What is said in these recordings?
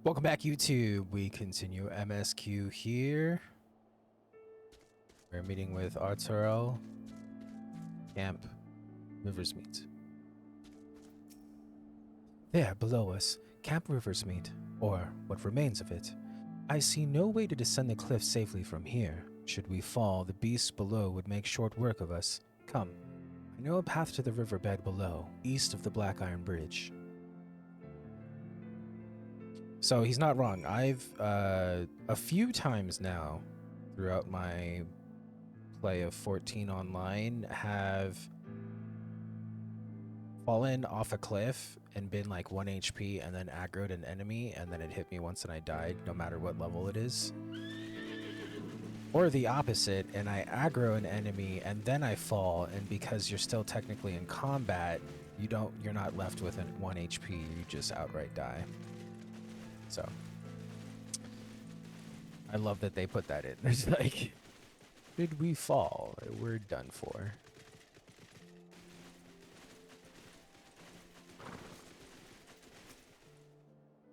Welcome back, YouTube. We continue MSQ here. We're meeting with Arturo, Camp Riversmeet. There, below us, Camp Riversmeet, or what remains of it. I see no way to descend the cliff safely from here. Should we fall, the beasts below would make short work of us. Come, I know a path to the riverbed below, east of the Black Iron Bridge. So he's not wrong. I've a few times now throughout my play of 14 online have fallen off a cliff and been like 1 HP and then aggroed an enemy and then it hit me once and I died no matter what level it is. Or the opposite, and I aggro an enemy and then I fall, and because you're still technically in combat, you're not left with 1 HP, you just outright die. So I love that they put that in. It's like, did we fall? We're done for.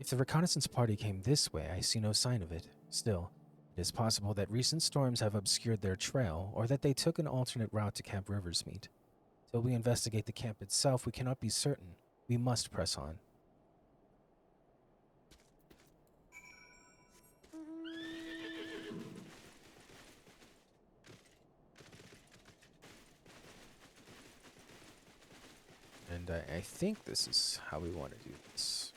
If the reconnaissance party came this way, I see no sign of it. Still, it is possible that recent storms have obscured their trail, or that they took an alternate route to Camp Riversmeet. Till we investigate the camp itself, we cannot be certain. We must press on. And I think this is how we want to do this.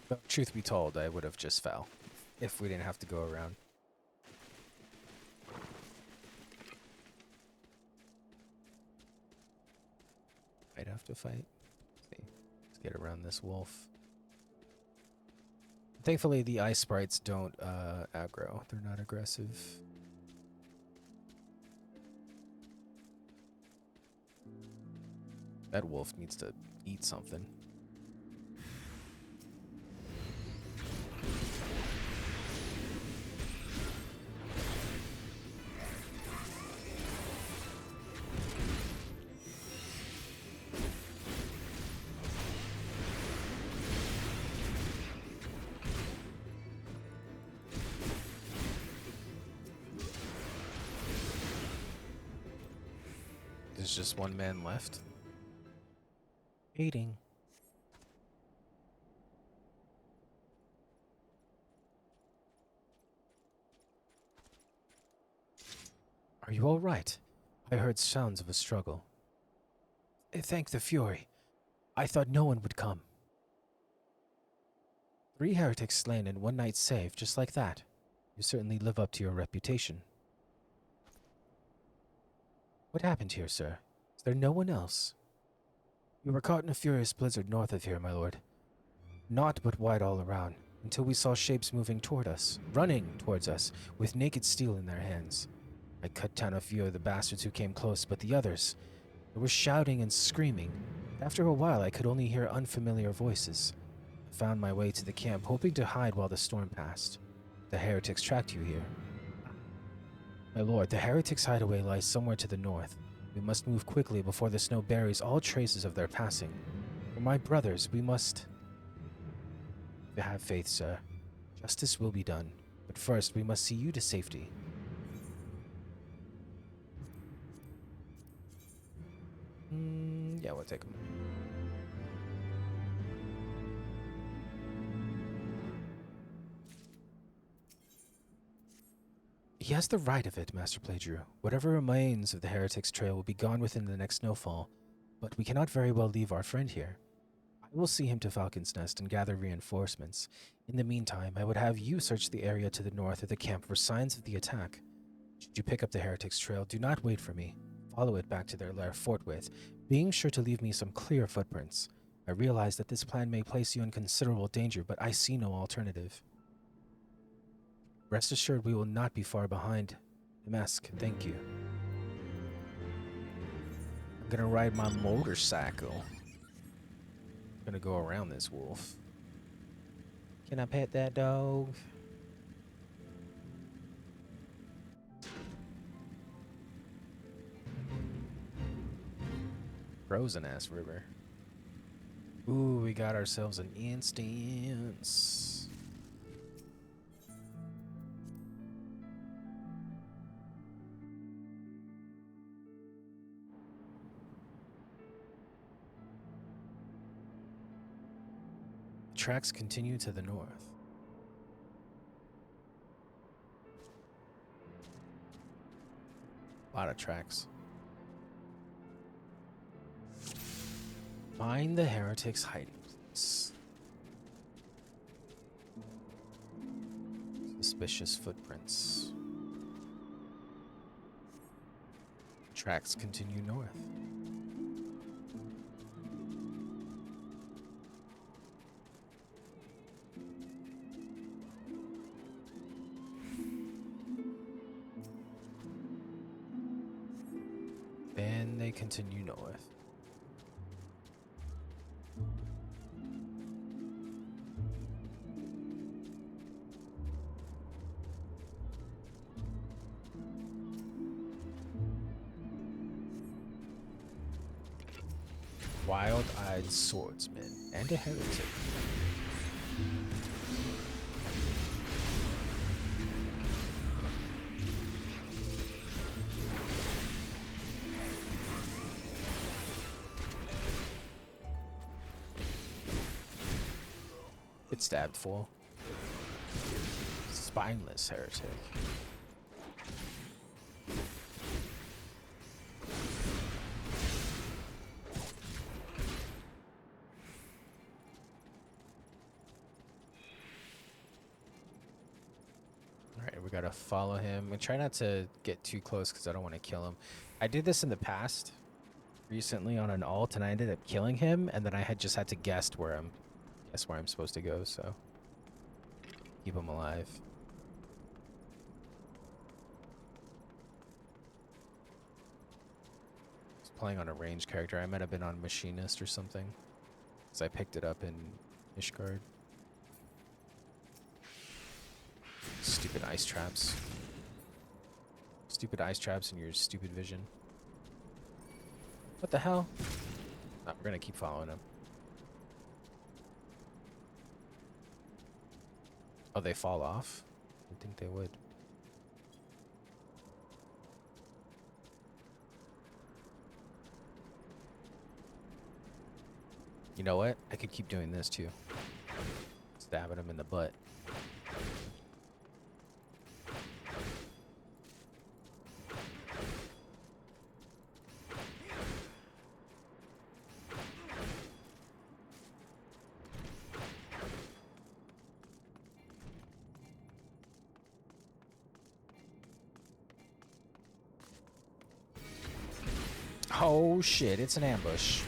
But truth be told, I would have just fell if we didn't have to go around. Might have to fight. Let's see. Let's get around this wolf. Thankfully, the ice sprites don't aggro. They're not aggressive. That wolf needs to eat something. There's just one man left. Eating. Are you all right? I heard sounds of a struggle. Thank the Fury. I thought no one would come. 3 heretics slain and 1 knight saved, just like that. You certainly live up to your reputation. What happened here, sir? Is there no one else? We were caught in a furious blizzard north of here, my lord. Naught but white all around, until we saw shapes moving toward us, running towards us, with naked steel in their hands. I cut down a few of the bastards who came close, but the others, they were shouting and screaming. After a while, I could only hear unfamiliar voices. I found my way to the camp, hoping to hide while the storm passed. The heretics tracked you here. My lord, the heretics' hideaway lies somewhere to the north. We must move quickly before the snow buries all traces of their passing. For my brothers, we must... Have faith, sir. Justice will be done. But first, we must see you to safety. Yeah, we'll take him. He has the right of it, Master Playdrew. Whatever remains of the heretics' trail will be gone within the next snowfall, but we cannot very well leave our friend here. I will see him to Falcon's Nest and gather reinforcements. In the meantime, I would have you search the area to the north of the camp for signs of the attack. Should you pick up the heretics' trail, do not wait for me. Follow it back to their lair forthwith, being sure to leave me some clear footprints. I realize that this plan may place you in considerable danger, but I see no alternative. Rest assured we will not be far behind. MSQ, thank you. I'm gonna ride my motorcycle. I'm gonna go around this wolf. Can I pet that dog? Frozen ass river. Ooh, we got ourselves an instance. Tracks continue to the north. A lot of tracks. Find the heretic's hiding place. Suspicious footprints. Tracks continue north. Then they continue north. Wild-eyed swordsman and a heretic. Get stabbed, fool. Spineless heretic. Alright, we gotta follow him. We try not to get too close because I don't want to kill him. I did this in the past, recently on an alt, and I ended up killing him, and then I had just had to guess where I'm supposed to go, so keep him alive. I was playing on a range character. I might have been on machinist or something, because I picked it up in Ishgard. Stupid ice traps. Stupid ice traps and your stupid vision. What the hell? Oh, we're gonna keep following him. Oh, they fall off? I think they would. You know what? I could keep doing this too. Stabbing him in the butt. Oh shit, it's an ambush.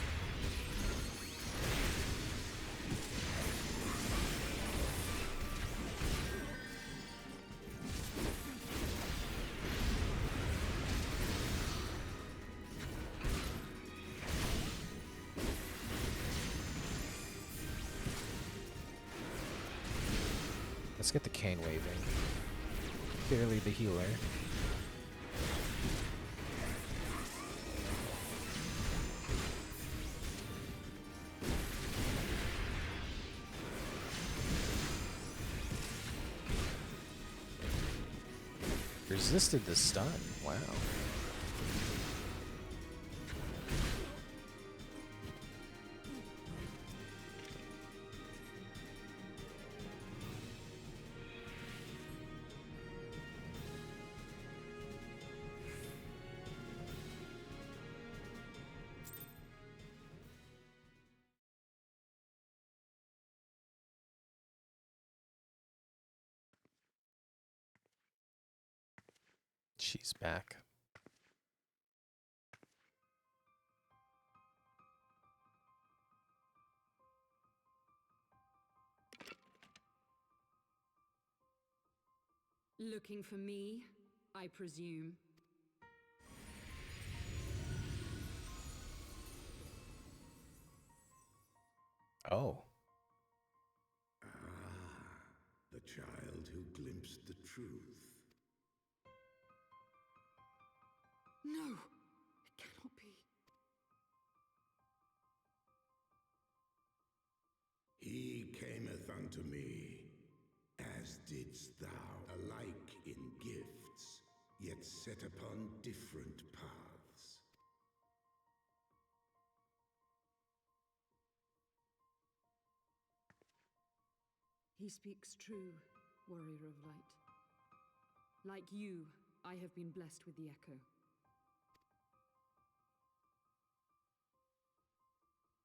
Let's get the cane waving. Clearly the healer. Resisted the stun. Wow. She's back. Looking for me, I presume. Oh. The child who glimpsed the truth. No, it cannot be. Seest thou alike in gifts, yet set upon different paths? He speaks true, warrior of light. Like you, I have been blessed with the echo.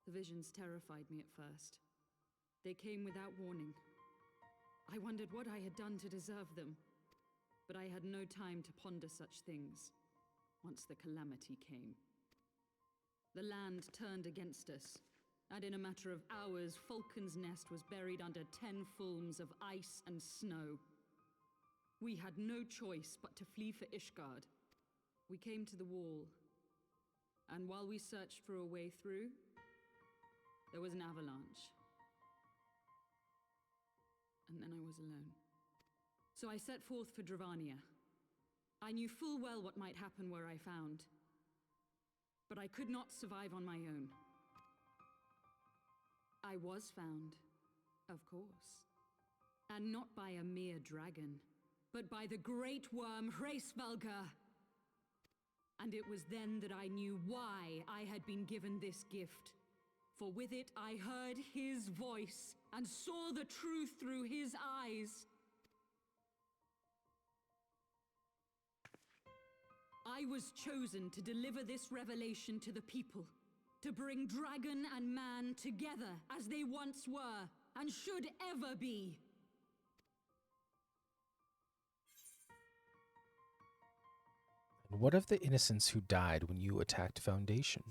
The visions terrified me at first. They came without warning. I wondered what I had done to deserve them, but I had no time to ponder such things once the calamity came. The land turned against us, and in a matter of hours, Falcon's Nest was buried under 10 fulms of ice and snow. We had no choice but to flee for Ishgard. We came to the wall, and while we searched for a way through, there was an avalanche. And then I was alone. So I set forth for Dravania. I knew full well what might happen where I found, but I could not survive on my own. I was found, of course, and not by a mere dragon, but by the great worm Hraesvelgr. And it was then that I knew why I had been given this gift. For with it I heard his voice and saw the truth through his eyes. I was chosen to deliver this revelation to the people, to bring dragon and man together as they once were and should ever be. And what of the innocents who died when you attacked Foundation?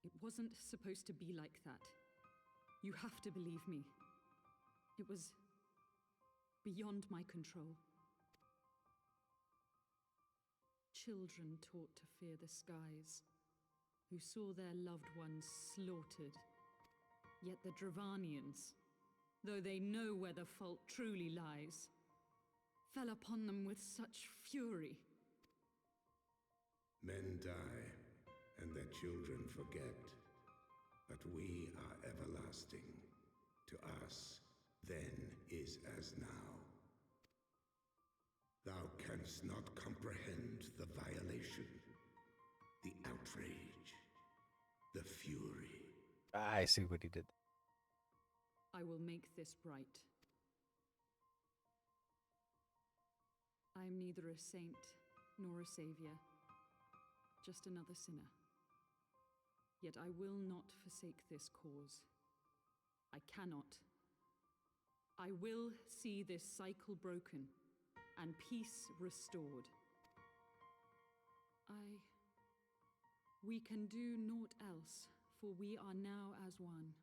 It wasn't supposed to be like that. You have to believe me. It was beyond my control. Children taught to fear the skies, who saw their loved ones slaughtered. Yet the Dravanians, though they know where the fault truly lies, fell upon them with such fury. Men die, and their children forget. But we are everlasting. To us, then is as now. Thou canst not comprehend the violation, the outrage, the fury. I see what he did. I will make this right. I am neither a saint nor a savior, just another sinner. Yet I will not forsake this cause. I cannot. I will see this cycle broken and peace restored. We can do naught else, for we are now as one.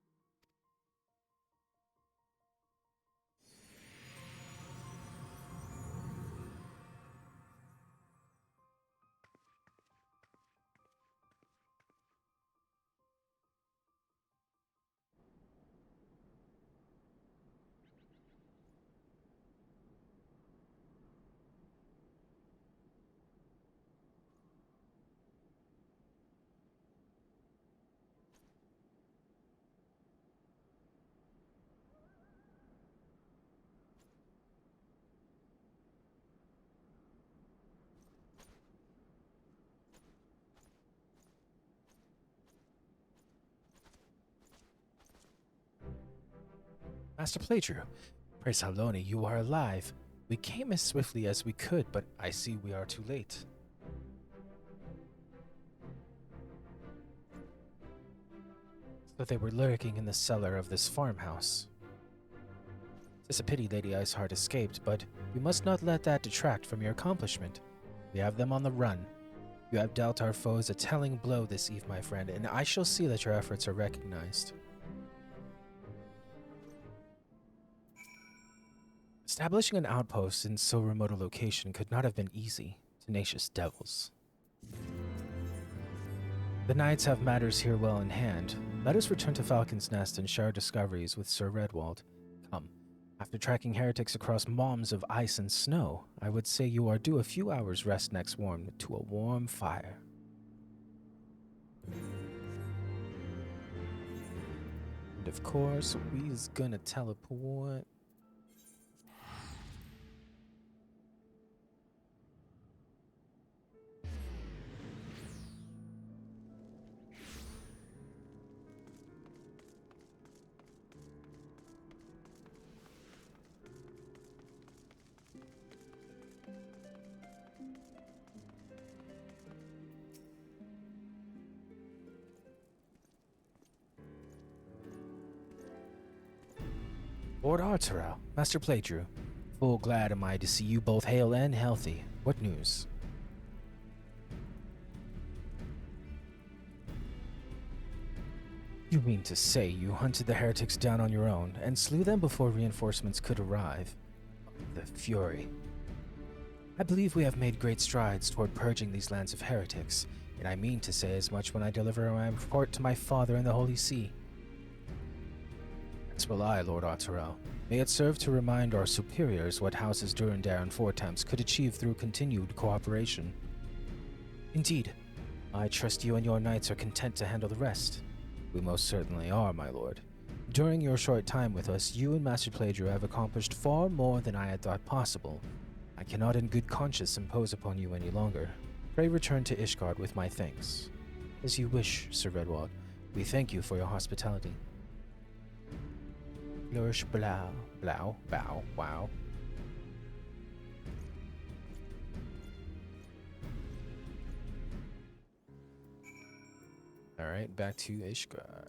Master Playdrew, praise Haloni, you are alive. We came as swiftly as we could, but I see we are too late. So they were lurking in the cellar of this farmhouse. 'Tis a pity Lady Iceheart escaped, but we must not let that detract from your accomplishment. We have them on the run. You have dealt our foes a telling blow this eve, my friend, and I shall see that your efforts are recognized. Establishing an outpost in so remote a location could not have been easy, tenacious devils. The knights have matters here well in hand. Let us return to Falcon's Nest and share our discoveries with Sir Redwald. Come, after tracking heretics across moms of ice and snow, I would say you are due a few hours rest next warm to a warm fire. And of course, we's gonna teleport. Lord Arturel, Master Playdrew, full glad am I to see you both hale and healthy. What news? You mean to say you hunted the heretics down on your own and slew them before reinforcements could arrive? The fury. I believe we have made great strides toward purging these lands of heretics, and I mean to say as much when I deliver my report to my father in the Holy See. As will I, Lord Arturel. May it serve to remind our superiors what houses Durandar and Fortemps could achieve through continued cooperation. Indeed, I trust you and your knights are content to handle the rest. We most certainly are, my lord. During your short time with us, you and Master Playdrew have accomplished far more than I had thought possible. I cannot in good conscience impose upon you any longer. Pray return to Ishgard with my thanks. As you wish, Sir Redwald. We thank you for your hospitality. Flourish blow, blow, bow, wow. Alright, back to Ishgard.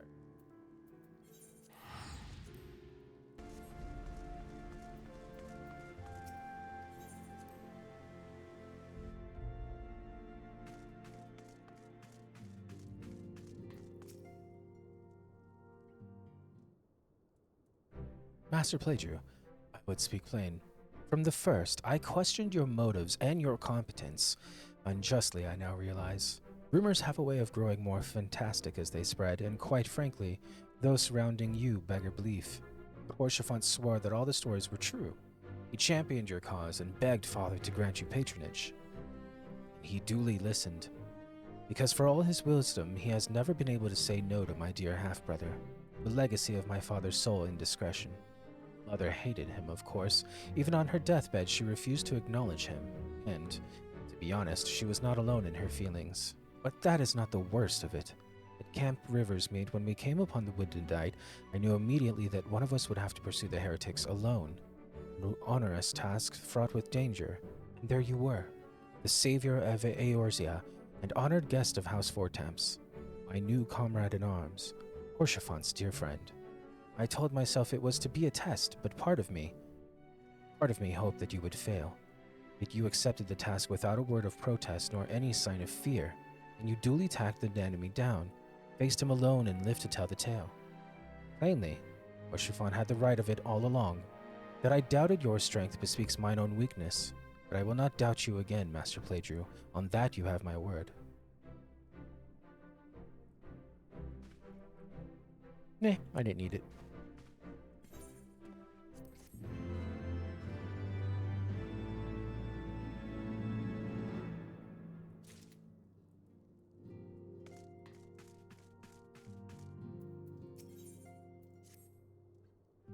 Master Playdrew, I would speak plain. From the first, I questioned your motives and your competence. Unjustly, I now realize. Rumors have a way of growing more fantastic as they spread, and quite frankly, those surrounding you beggar belief. But Horsefant swore that all the stories were true. He championed your cause and begged Father to grant you patronage. He duly listened. Because for all his wisdom, he has never been able to say no to my dear half-brother, the legacy of my father's sole indiscretion. Mother hated him, of course. Even on her deathbed, she refused to acknowledge him. And, to be honest, she was not alone in her feelings. But that is not the worst of it. At Camp Riversmead, when we came upon the Woodendite, I knew immediately that one of us would have to pursue the heretics alone. An onerous task fraught with danger. And there you were, the savior of Eorzea, and honored guest of House Fortemps. My new comrade in arms, Horsefant's dear friend. I told myself it was to be a test, but part of me hoped that you would fail. Yet you accepted the task without a word of protest nor any sign of fear, and you duly tacked the enemy down, faced him alone, and lived to tell the tale. Plainly, Horsefant had the right of it all along. That I doubted your strength bespeaks mine own weakness, but I will not doubt you again, Master Playdrew. On that you have my word. Nah, I didn't need it.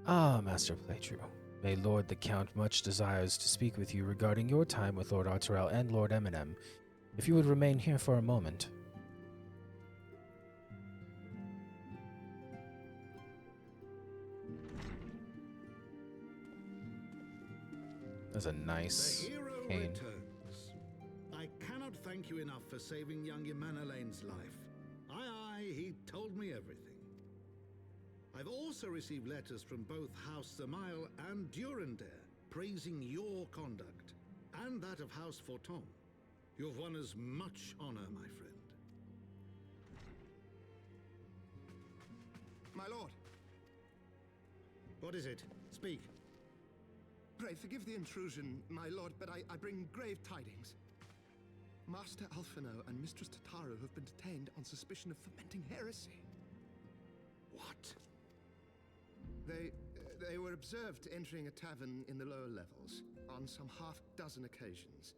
Ah, Master Playdrew. May Lord the Count much desires to speak with you regarding your time with Lord Arturel and Lord Eminem. If you would remain here for a moment. That's a nice The hero cane. returns. I cannot thank you enough for saving young Emanalane's life. Aye, he told me everything. I've also received letters from both House Samael and Durandar praising your conduct, and that of House Fortemps. You've won us much honor, my friend. My lord. What is it? Speak. Pray forgive the intrusion, my lord, but I bring grave tidings. Master Alphino and Mistress Tataru have been detained on suspicion of fomenting heresy. What? They were observed entering a tavern in the lower levels on some half-dozen occasions.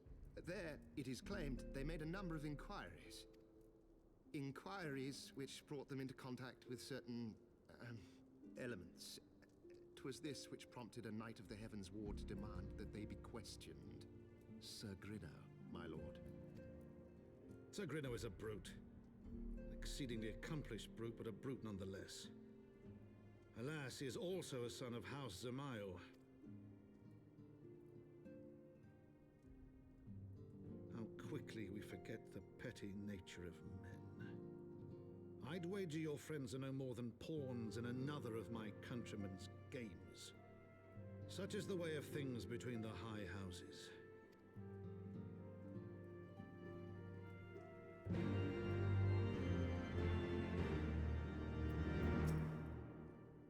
There, it is claimed, they made a number of inquiries. Inquiries which brought them into contact with certain elements. 'Twas this which prompted a knight of the Heavensward to demand that they be questioned. Sir Grinno, my lord. Sir Grinno is a brute. An exceedingly accomplished brute, but a brute nonetheless. Alas, he is also a son of House Zamayo. How quickly we forget the petty nature of men. I'd wager your friends are no more than pawns in another of my countrymen's games. Such is the way of things between the high houses.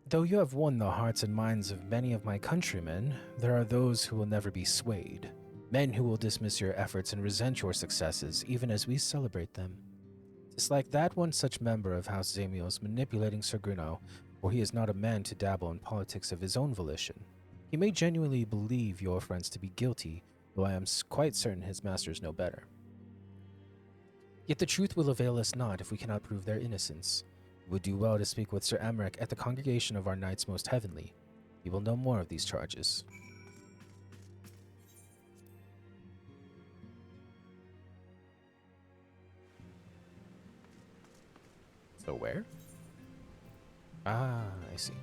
Though you have won the hearts and minds of many of my countrymen, there are those who will never be swayed. Men who will dismiss your efforts and resent your successes, even as we celebrate them. It's like that one such member of House Zamios manipulating Sir Grinno, for he is not a man to dabble in politics of his own volition. He may genuinely believe your friends to be guilty, though I am quite certain his masters know better. Yet the truth will avail us not if we cannot prove their innocence. You would do well to speak with Sir Emmerich at the congregation of our Knights Most Heavenly. He will know more of these charges. So where? Ah, I see.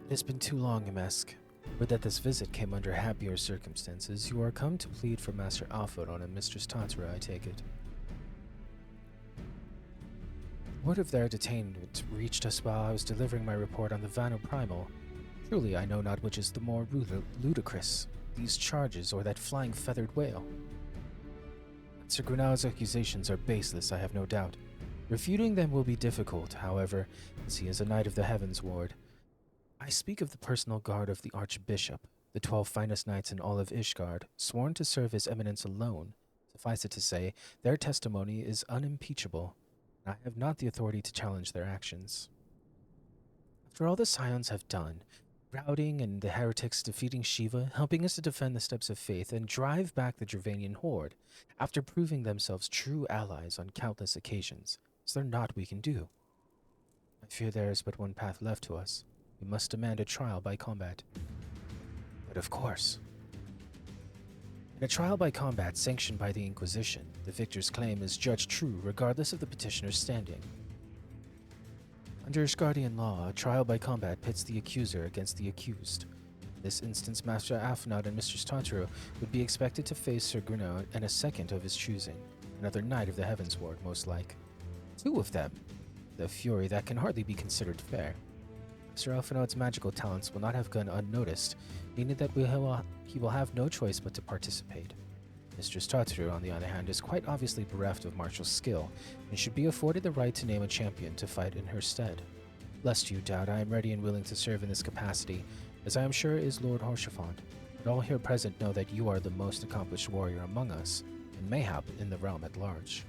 It has been too long, MSQ. But that this visit came under happier circumstances, you are come to plead for Master Alphonse and Mistress Tantara, I take it. Word of their detainment reached us while I was delivering my report on the Vano Primal. Truly, I know not which is the more ludicrous, these charges or that flying feathered whale. Sir Grinno's accusations are baseless, I have no doubt. Refuting them will be difficult, however, as he is a knight of the Heavensward. I speak of the personal guard of the Archbishop, the 12 finest knights in all of Ishgard, sworn to serve His Eminence alone. Suffice it to say, their testimony is unimpeachable, and I have not the authority to challenge their actions. After all the Scions have done, routing and the heretics defeating Shiva, helping us to defend the steps of faith and drive back the Dravanian horde, after proving themselves true allies on countless occasions, is there naught we can do? I fear there is but one path left to us. We must demand a trial by combat. But of course. In a trial by combat sanctioned by the Inquisition, the victor's claim is judged true regardless of the petitioner's standing. Under Ishgardian law, a trial by combat pits the accuser against the accused. In this instance, Master Alphonse and Mistress Tantara would be expected to face Sir Grinno and a second of his choosing, another knight of the Heavensward, most like. 2 of them! The fury that can hardly be considered fair. Sir Alphonse's magical talents will not have gone unnoticed, meaning that he will have no choice but to participate. Mistress Tantara, on the other hand, is quite obviously bereft of martial skill, and should be afforded the right to name a champion to fight in her stead. Lest you doubt, I am ready and willing to serve in this capacity, as I am sure is Lord Haurchefant, but all here present know that you are the most accomplished warrior among us, and mayhap in the realm at large.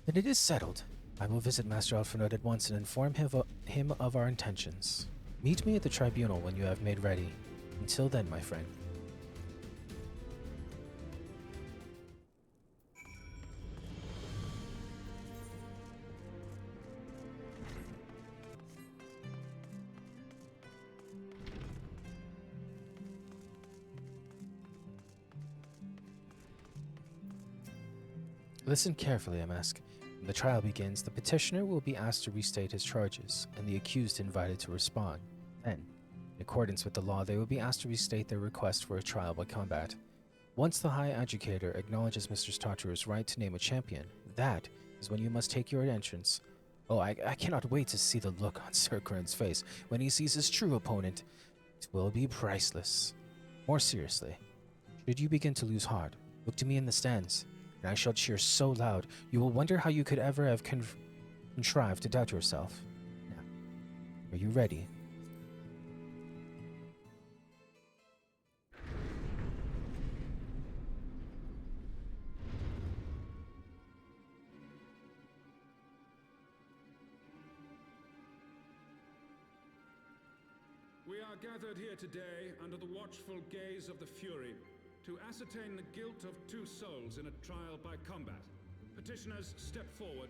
Then it is settled. I will visit Master Alphonse at once and inform him of our intentions. Meet me at the tribunal when you have made ready. Until then, my friend. Listen carefully, MSQ. When the trial begins, the petitioner will be asked to restate his charges, and the accused invited to respond. Then, in accordance with the law, they will be asked to restate their request for a trial by combat. Once the High Adjudicator acknowledges Mistress Tantara's right to name a champion, that is when you must take your entrance. Oh, I cannot wait to see the look on Sir Grinno's face when he sees his true opponent. It will be priceless. More seriously, should you begin to lose heart, look to me in the stands, and I shall cheer so loud you will wonder how you could ever have contrived to doubt yourself, and Are you ready? We are gathered here today under the watchful gaze of the Fury to ascertain the guilt of 2 souls in a trial by combat. Petitioners, step forward.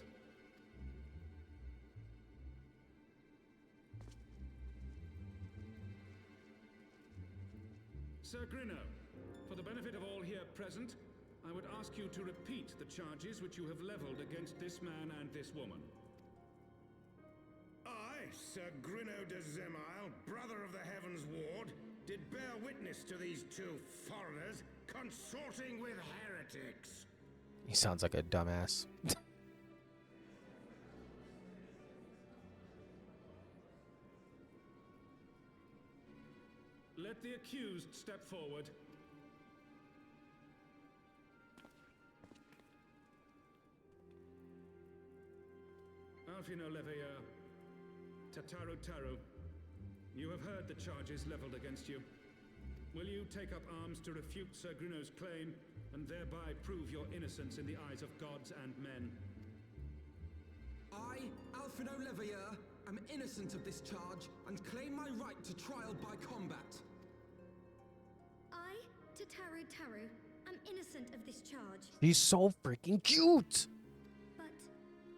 Sir Grinno, for the benefit of all here present, I would ask you to repeat the charges which you have leveled against this man and this woman. I, Sir Grinno de Zemile, brother of the Heavensward, did bear witness to these 2 foreigners consorting with heretics. He sounds like a dumbass. Let the accused step forward. Alfino Leveilleur, Tataru, you have heard the charges leveled against you. Will you take up arms to refute Sir Grinno's claim, and thereby prove your innocence in the eyes of gods and men? I, Alfino Leveilleur, am innocent of this charge and claim my right to trial by combat. I, Tataru, am innocent of this charge, He's so freaking cute! but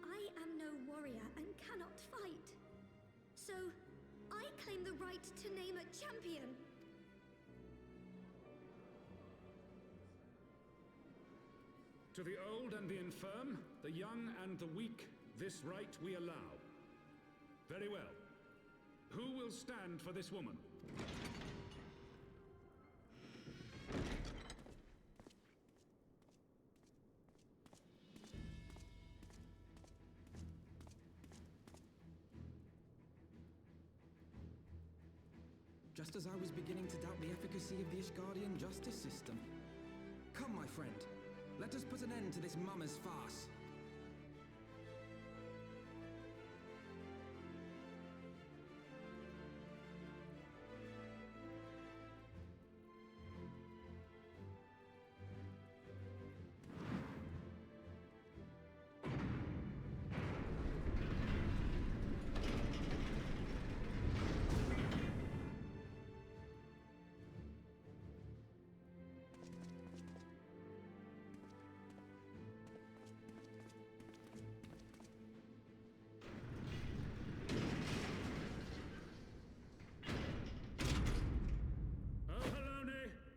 I am no warrior and cannot fight. So, I claim the right to name a champion. To the old and the infirm, the young and the weak, this right we allow. Very well. Who will stand for this woman? Just as I was beginning to doubt the efficacy of the Ishgardian justice system. Come, my friend. Let us put an end to this mummer's farce.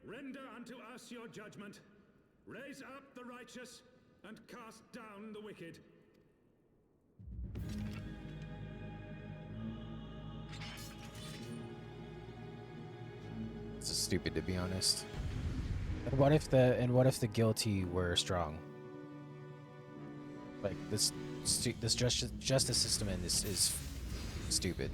Render unto us your judgment. Raise up the righteous, and cast down the wicked. This is stupid, to be honest. And what if the guilty were strong? Like this justice system in this is stupid.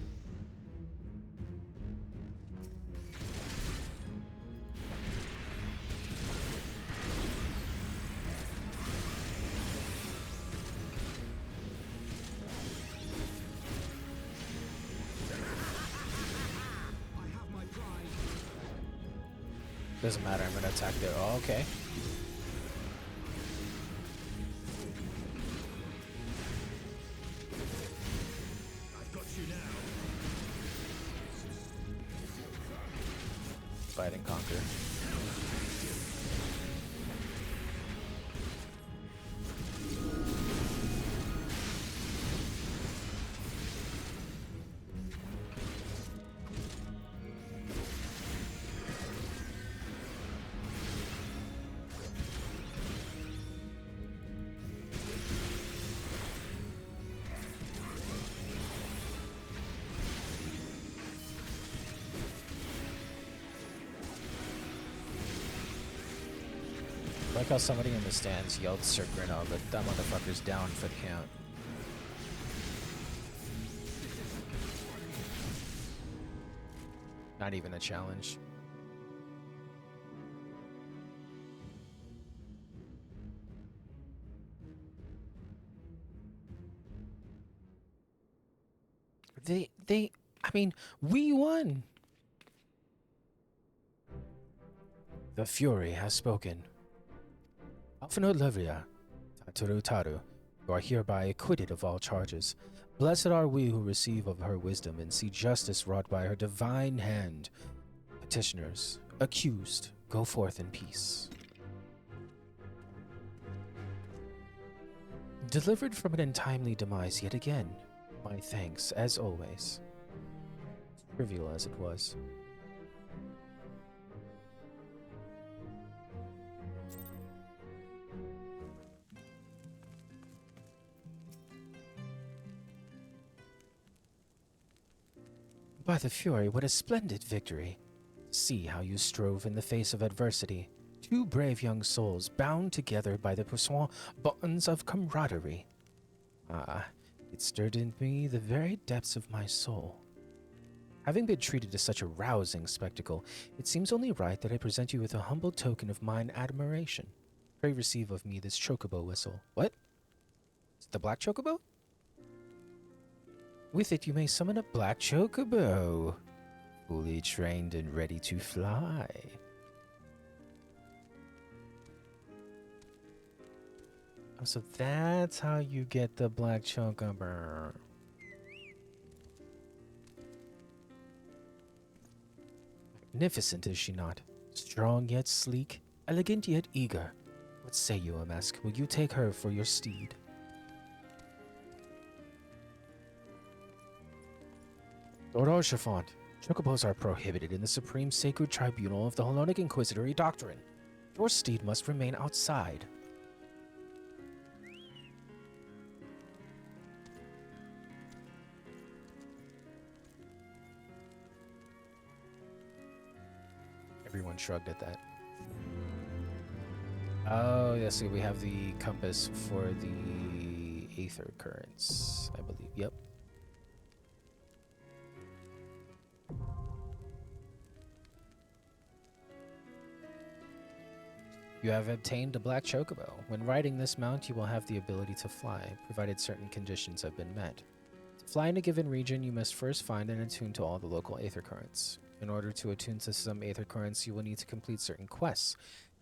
Doesn't matter, I'm gonna attack there. Oh, okay. I've got you now. Fight and conquer. I like how somebody in the stands yelled Sir Grinno, but that motherfucker's down for the count. Not even a challenge. I mean, we won! The Fury has spoken. Alphino Levria, Tataru Taru, you are hereby acquitted of all charges. Blessed are we who receive of her wisdom and see justice wrought by her divine hand. Petitioners, accused, go forth in peace. Delivered from an untimely demise yet again, my thanks, as always. Trivial as it was. By the Fury, what a splendid victory! See how you strove in the face of adversity. Two brave young souls bound together by the puissant bonds of camaraderie. Ah, it stirred in me the very depths of my soul. Having been treated to such a rousing spectacle, it seems only right that I present you with a humble token of mine admiration. Pray receive of me this chocobo whistle. What? Is it the black chocobo? With it you may summon a black chocobo, fully trained and ready to fly. Oh, so that's how you get the black chocobo. Magnificent, is she not? Strong yet sleek, elegant yet eager. What say you, MSQ? Will you take her for your steed? Lord Archifant, chocobos are prohibited in the Supreme Sacred Tribunal of the Hellenic Inquisitory Doctrine. Your steed must remain outside. Everyone shrugged at that. Oh, yes, see, we have the compass for the Aether Currents, I believe. Yep. You have obtained a black chocobo. When riding this mount, you will have the ability to fly, provided certain conditions have been met. To fly in a given region, you must first find and attune to all the local Aether Currents. In order to attune to some Aether Currents, you will need to complete certain quests.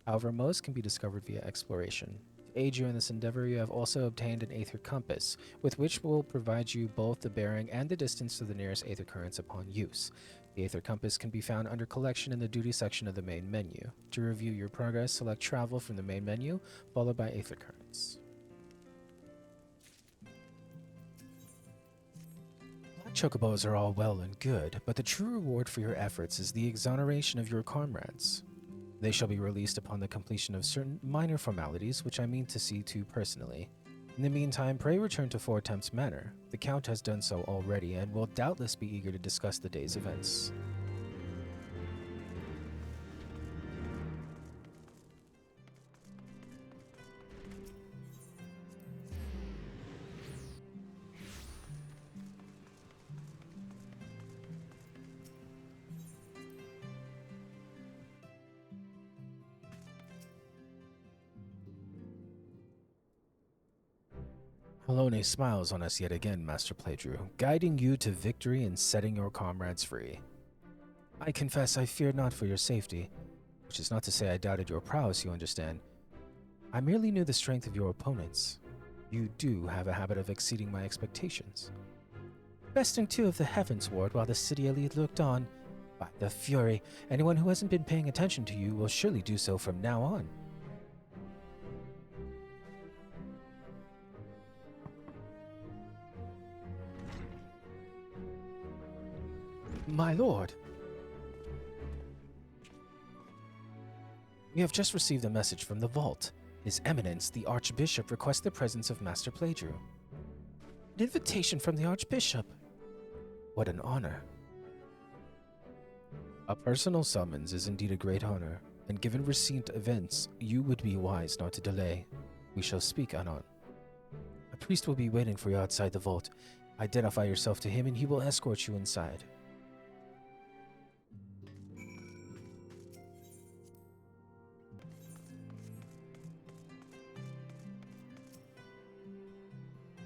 However, most can be discovered via exploration. To aid you in this endeavor, you have also obtained an Aether Compass, with which will provide you both the bearing and the distance to the nearest Aether Currents upon use. The Aether Compass can be found under Collection in the Duty section of the main menu. To review your progress, select Travel from the main menu, followed by Aether Currents. Black chocobos are all well and good, but the true reward for your efforts is the exoneration of your comrades. They shall be released upon the completion of certain minor formalities, which I mean to see to personally. In the meantime, pray return to Four Temps Manor. The Count has done so already and will doubtless be eager to discuss the day's events. Halone smiles on us yet again, Master Playdrew, guiding you to victory and setting your comrades free. I confess I feared not for your safety, which is not to say I doubted your prowess, you understand. I merely knew the strength of your opponents. You do have a habit of exceeding my expectations. Besting two of the Heavensward while the city elite looked on. By the Fury, anyone who hasn't been paying attention to you will surely do so from now on. My lord! We have just received a message from the vault. His Eminence, the Archbishop, requests the presence of Master Playdrew. An invitation from the Archbishop! What an honor. A personal summons is indeed a great honor, and given recent events, you would be wise not to delay. We shall speak anon. A priest will be waiting for you outside the vault. Identify yourself to him and he will escort you inside.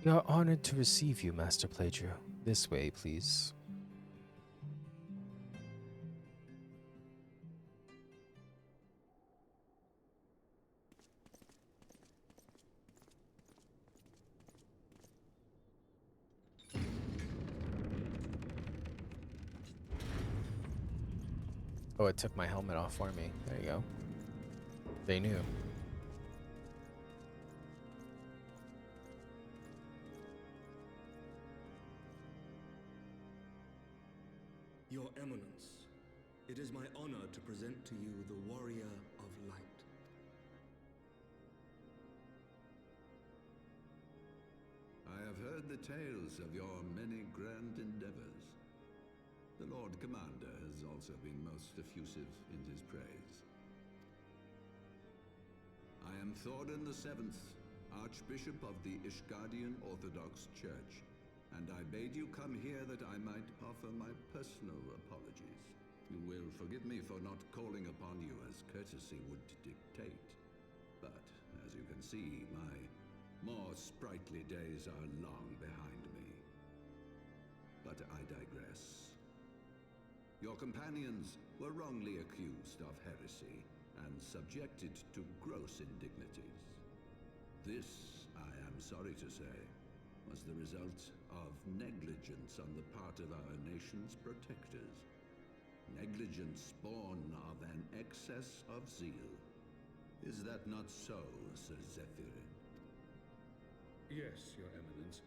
We are honored to receive you, Master Playdrew. This way, please. Oh, it took my helmet off for me. There you go. They knew. Your Eminence, it is my honor to present to you the Warrior of Light. I have heard the tales of your many grand endeavors. The Lord Commander has also been most effusive in his praise. I am Thorin VII, Archbishop of the Ishgardian Orthodox Church, and I bade you come here that I might offer my personal apologies. You will forgive me for not calling upon you as courtesy would dictate. But, as you can see, my more sprightly days are long behind me. But I digress. Your companions were wrongly accused of heresy and subjected to gross indignities. This, I am sorry to say, was the result of negligence on the part of our nation's protectors. Negligence born of an excess of zeal. Is that not so, Sir Zephyrin? Yes, Your Eminence.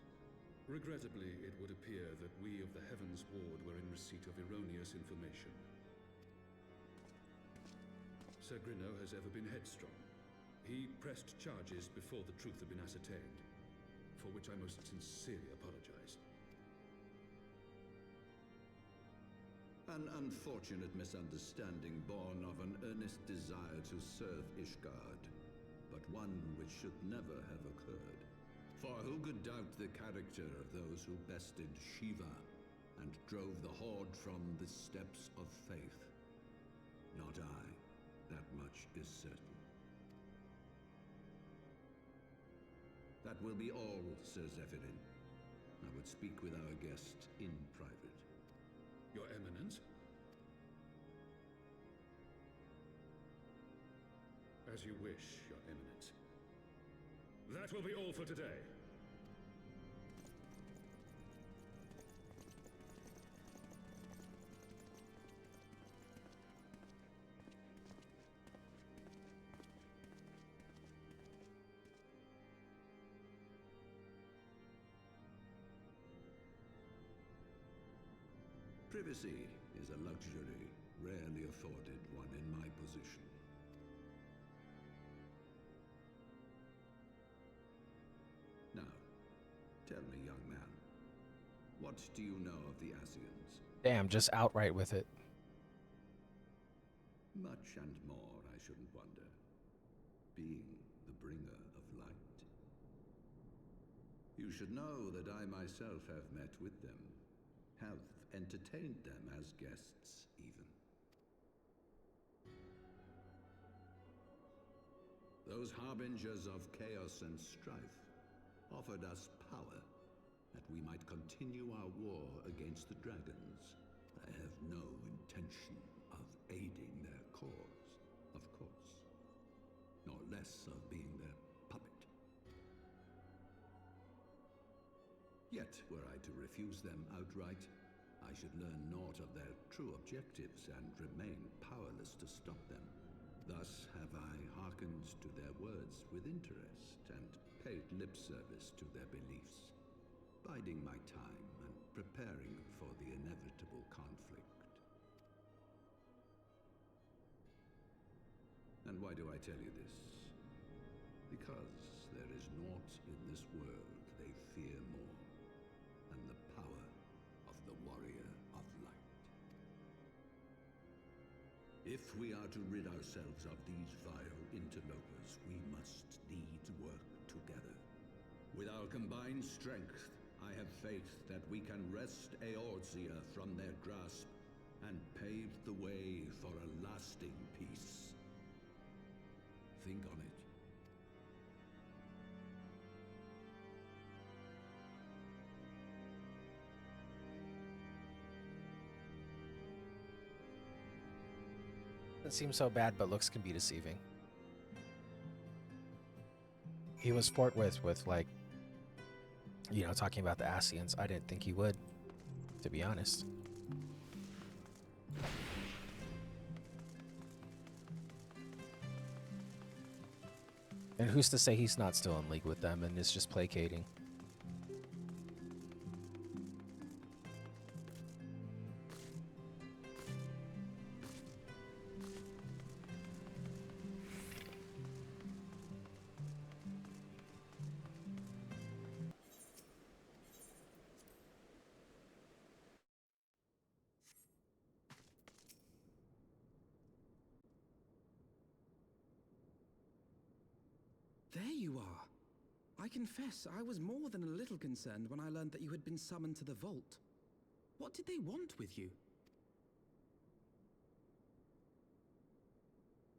Regrettably, it would appear that we of the Heavensward were in receipt of erroneous information. Sir Grinno has ever been headstrong. He pressed charges before the truth had been ascertained, for which I most sincerely apologize. An unfortunate misunderstanding born of an earnest desire to serve Ishgard, but one which should never have occurred. For who could doubt the character of those who bested Shiva and drove the Horde from the steps of faith? Not I. That much is certain. That will be all, Sir Zephyrin. I would speak with our guest in private. Your Eminence? As you wish, Your Eminence. That will be all for today. Privacy is a luxury rarely afforded one in my position. Now, tell me, young man, what do you know of the Asians? Damn, just outright with it. Much and more, I shouldn't wonder. Being the bringer of light. You should know that I myself have met with them, have entertained them as guests, even. Those harbingers of chaos and strife offered us power, that we might continue our war against the dragons. I have no intention of aiding their cause, of course, nor less of being their puppet. Yet, were I to refuse them outright, I should learn naught of their true objectives and remain powerless to stop them. Thus have I hearkened to their words with interest and paid lip service to their beliefs, biding my time and preparing for the inevitable conflict. And why do I tell you this? Because there is naught in this world they fear more than the power of the Warrior of Light. If we are to rid ourselves of these vile interlopers, we must needs work together. With our combined strength, I have faith that we can wrest Eorzea from their grasp and pave the way for a lasting peace. Think on it. It seems so bad, but looks can be deceiving. He was forthwith with, like, you know, talking about the Asians. I didn't think he would, to be honest. And who's to say he's not still in league with them and is just placating? There you are. I confess, I was more than a little concerned when I learned that you had been summoned to the vault. What did they want with you?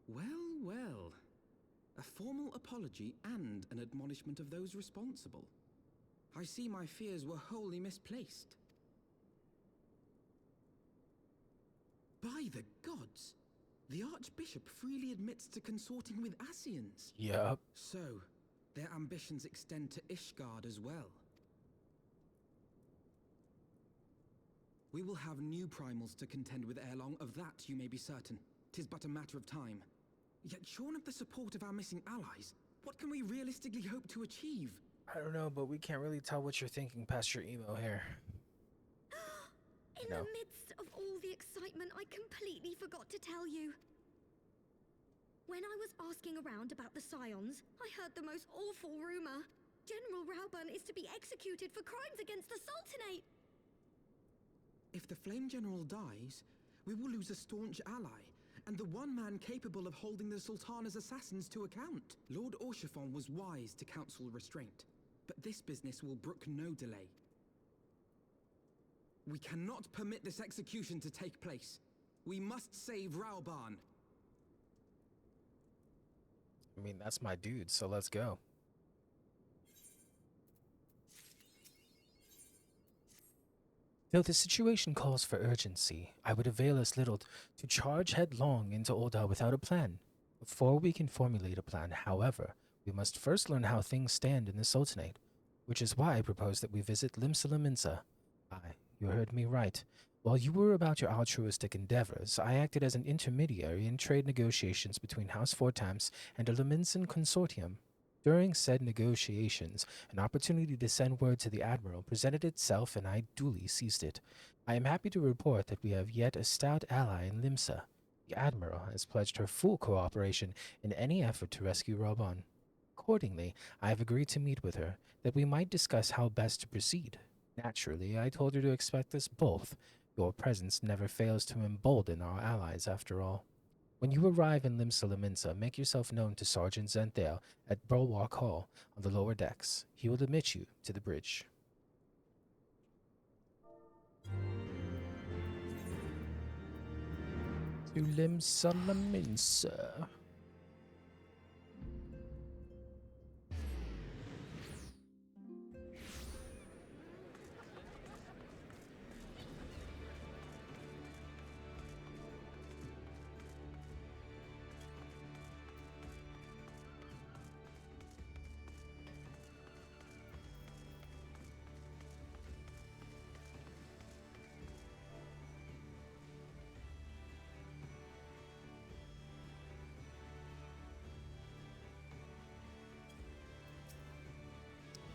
Well, well. A formal apology and an admonishment of those responsible. I see my fears were wholly misplaced. By the gods! The Archbishop freely admits to consorting with Ascians. Yup. So, their ambitions extend to Ishgard as well. We will have new primals to contend with ere long, of that you may be certain. 'Tis but a matter of time. Yet shorn of the support of our missing allies, what can we realistically hope to achieve? I don't know, but we can't really tell what you're thinking past your emo here. In No. the midst of all the excitement, I completely forgot to tell you. When I was asking around about the Scions, I heard the most awful rumor. General Rauburn is to be executed for crimes against the Sultanate. If the Flame General dies, we will lose a staunch ally, and the one man capable of holding the Sultana's assassins to account. Lord Orchiffon was wise to counsel restraint, but this business will brook no delay. We cannot permit this execution to take place. We must save Rauburn. I mean, that's my dude, so let's go. Though the situation calls for urgency, I would avail us little to charge headlong into Ul'dah without a plan. Before we can formulate a plan, however, we must first learn how things stand in the Sultanate, which is why I propose that we visit Limsa. Aye, you heard me right. While you were about your altruistic endeavors, I acted as an intermediary in trade negotiations between House Fortams and a Liminsan consortium. During said negotiations, an opportunity to send word to the Admiral presented itself, and I duly seized it. I am happy to report that we have yet a stout ally in Limsa. The Admiral has pledged her full cooperation in any effort to rescue Rauburn. Accordingly, I have agreed to meet with her, that we might discuss how best to proceed. Naturally, I told her to expect us both. Your presence never fails to embolden our allies, after all. When you arrive in Limsa, make yourself known to Sergeant Zenthale at Bulwark Hall on the lower decks. He will admit you to the bridge. To Limsa.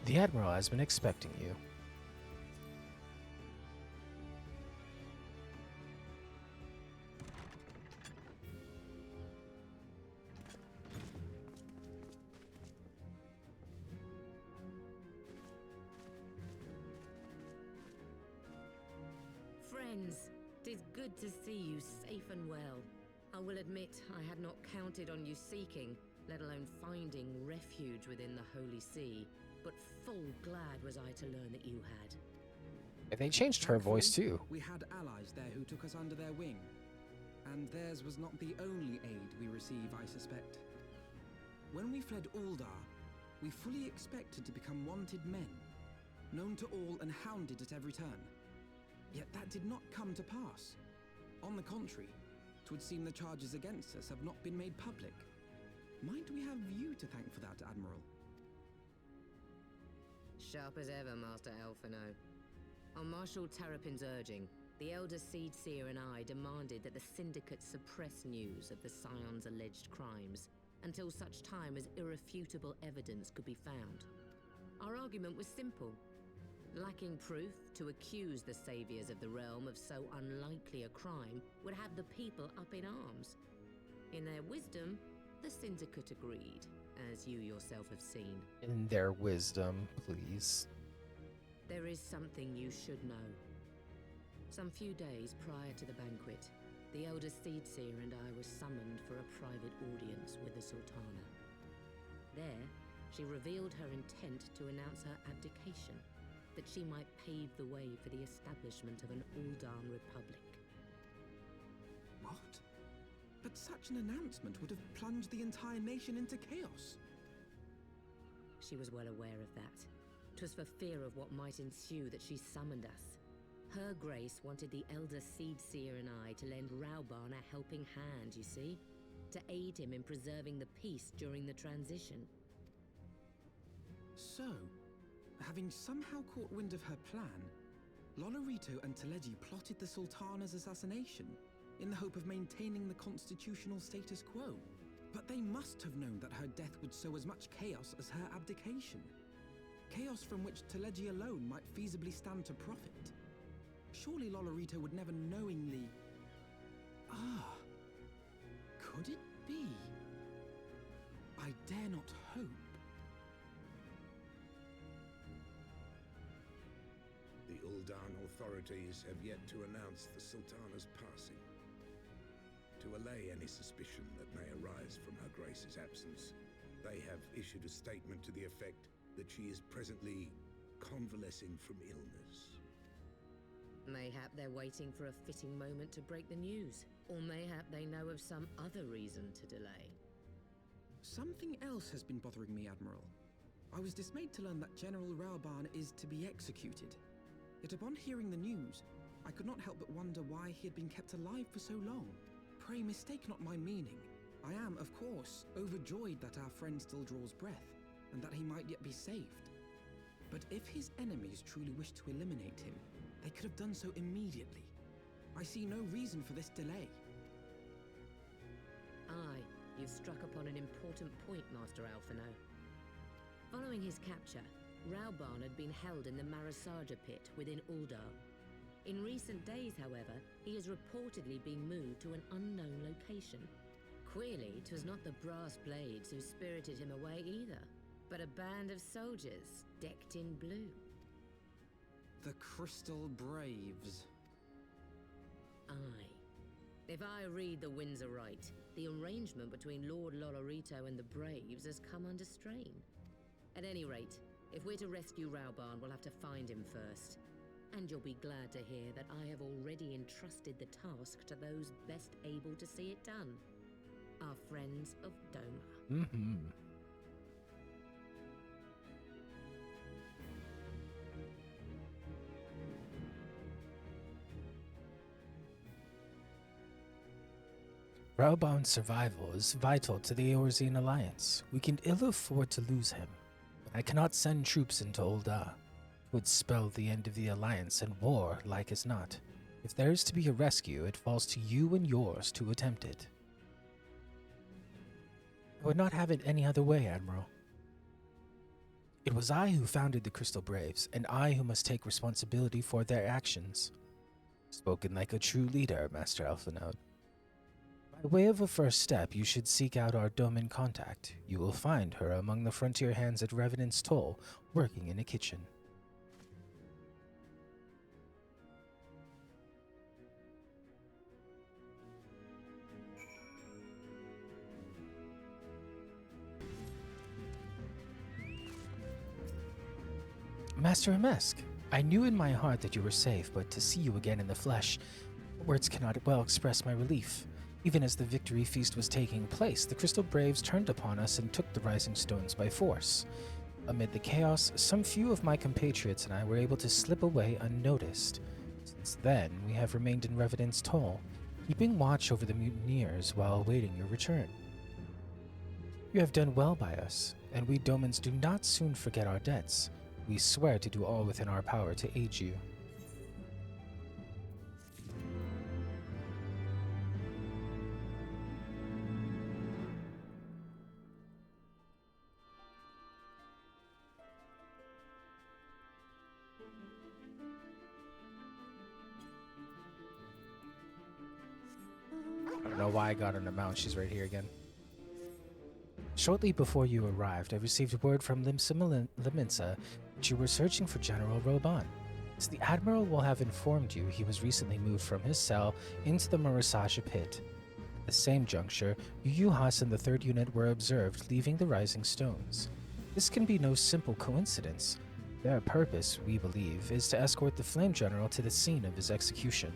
The Admiral has been expecting you. Friends, 'tis good to see you safe and well. I will admit I had not counted on you seeking, let alone finding refuge within the Holy See. But full glad was I to learn that you had. And they changed her voice too. We had allies there who took us under their wing. And theirs was not the only aid we receive, I suspect. When we fled Ul'dah, we fully expected to become wanted men, known to all and hounded at every turn. Yet that did not come to pass. On the contrary, 'twould seem the charges against us have not been made public. Might we have you to thank for that, Admiral? Sharp as ever, Master Alphino. On Marshal Terrapin's urging, the Elder Seed Seer and I demanded that the Syndicate suppress news of the Scion's alleged crimes. until such time as irrefutable evidence could be found. Our argument was simple. Lacking proof, to accuse the saviors of the realm of so unlikely a crime would have the people up in arms. In their wisdom, the syndicate agreed, as you yourself have seen. In their wisdom, please. There is something you should know. Some few days prior to the banquet, the Elder Seedseer and I were summoned for a private audience with the Sultana. There, she revealed her intent to announce her abdication, that she might pave the way for the establishment of an Uldan Republic. What? But such an announcement would have plunged the entire nation into chaos. She was well aware of that. 'Twas for fear of what might ensue that she summoned us. Her Grace wanted the Elder Seedseer and I to lend Rauban a helping hand, you see? To aid him in preserving the peace during the transition. So, having somehow caught wind of her plan, Lolorito and Teleji plotted the Sultana's assassination in the hope of maintaining the constitutional status quo. But they must have known that her death would sow as much chaos as her abdication. Chaos from which Teleji alone might feasibly stand to profit. Surely Lolorito would never knowingly... Ah, could it be? I dare not hope. The Uldan authorities have yet to announce the Sultana's passing. To allay any suspicion that may arise from Her Grace's absence, they have issued a statement to the effect that she is presently convalescing from illness. Mayhap they're waiting for a fitting moment to break the news. Or mayhap they know of some other reason to delay. Something else has been bothering me, Admiral. I was dismayed to learn that General Rauban is to be executed. Yet upon hearing the news, I could not help but wonder why he had been kept alive for so long. Pray mistake not my meaning. I am, of course, overjoyed that our friend still draws breath, and that he might yet be saved. But if his enemies truly wished to eliminate him, they could have done so immediately. I see no reason for this delay. Aye, you've struck upon an important point, Master Alphino. Following his capture, Rauban had been held in the Marasaja pit within Uldar. In recent days, however, he has reportedly been moved to an unknown location. Queerly, 'twas not the Brass Blades who spirited him away either, but a band of soldiers decked in blue. The Crystal Braves. Aye. If I read the winds aright, the arrangement between Lord Lolorito and the Braves has come under strain. At any rate, if we're to rescue Rauban, we'll have to find him first. And you'll be glad to hear that I have already entrusted the task to those best able to see it done. Our friends of Doma. Mm-hmm. Rauban's survival is vital to the Eorzean Alliance. We can ill afford to lose him. But I cannot send troops into Ul'dah. It would spell the end of the Alliance and war like as not. If there is to be a rescue, it falls to you and yours to attempt it. I would not have it any other way, Admiral. It was I who founded the Crystal Braves, and I who must take responsibility for their actions. Spoken like a true leader, Master Alphinaud. By way of a first step, you should seek out our Domin contact. You will find her among the frontier hands at Revenant's Toll, working in a kitchen. Master MSQ, I knew in my heart that you were safe, but to see you again in the flesh, words cannot well express my relief. Even as the victory feast was taking place, the Crystal Braves turned upon us and took the Rising Stones by force. Amid the chaos, some few of my compatriots and I were able to slip away unnoticed. Since then, we have remained in Revenant's Toll, keeping watch over the mutineers while awaiting your return. You have done well by us, and we Domans do not soon forget our debts. We swear to do all within our power to aid you. know why I got on the mount. She's right here again. Shortly before you arrived, I received word from Liminsa that you were searching for General Roban. As the Admiral will have informed you, he was recently moved from his cell into the Murasasha pit. At the same juncture, Yuhas and the 3rd Unit were observed leaving the Rising Stones. This can be no simple coincidence. Their purpose, we believe, is to escort the Flame General to the scene of his execution.